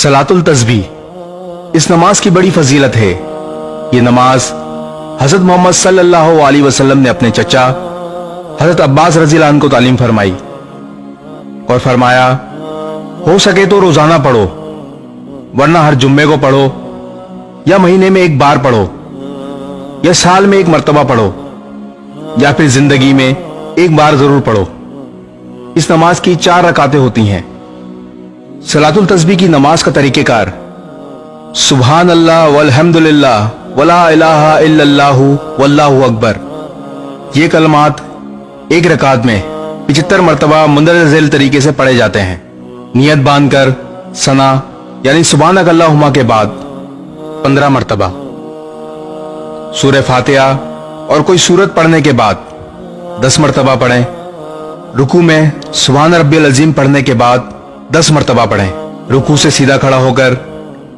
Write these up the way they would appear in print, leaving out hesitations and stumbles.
सलातुल तस्बीह, इस नमाज की बड़ी फजीलत है। ये नमाज हजरत मोहम्मद सल्लल्लाहु अलैहि वसल्लम ने अपने चचा हजरत अब्बास रज़ी अल्लाह अन्हु को तालीम फरमाई और फरमाया, हो सके तो रोजाना पढ़ो, वरना हर जुम्मे को पढ़ो, या महीने में एक बार पढ़ो, या साल में एक मर्तबा पढ़ो, या फिर जिंदगी में एक बार जरूर पढ़ो। इस नमाज की 4 रकातें होती हैं। सलातुल तस्बीह की नमाज का तरीक़ेकार, सुभान अल्लाह वल्हम्दुलिल्लाह वला इलाहा इल्लल्लाहु वल्लाहु अकबर। ये कलमात एक रकात में 75 मरतबा मुंदरज झैल तरीके से पढ़े जाते हैं। नियत बांधकर सना यानी सुभानक अल्लाहुम्मा के बाद 15 मरतबा, सूरह फातिहा और कोई सूरत पढ़ने के बाद 10 मरतबा पढ़ें। रुकू में सुभान रब्बियल अजीम पढ़ने के बाद 10 मरतबा पढ़ें। रुकू से सीधा खड़ा होकर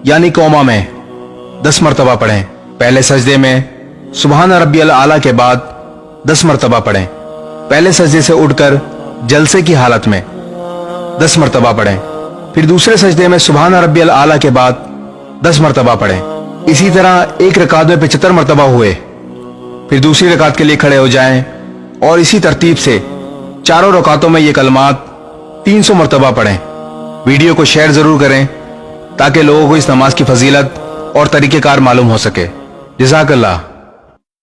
यानी कौमा में 10 मरतबा पढ़ें। पहले सजदे में सुभान रब्बियल आला के बाद 10 मरतबा पढ़ें। पहले सजदे से उठकर जलसे की हालत में 10 मरतबा पढ़ें। फिर दूसरे सजदे में सुभान रब्बियल आला के बाद 10 मरतबा पढ़ें। इसी तरह एक रकात में 75 मरतबा हुए। फिर दूसरी रकात के लिए खड़े हो जाएं और इसी तरतीब से चारों रकातों में ये कलमात 300 मरतबा पढ़ें। वीडियो को शेयर जरूर करें ताकि लोगों को इस नमाज की फजीलत और तरीक़ेकार मालूम हो सके। जज़ाकल्लाह।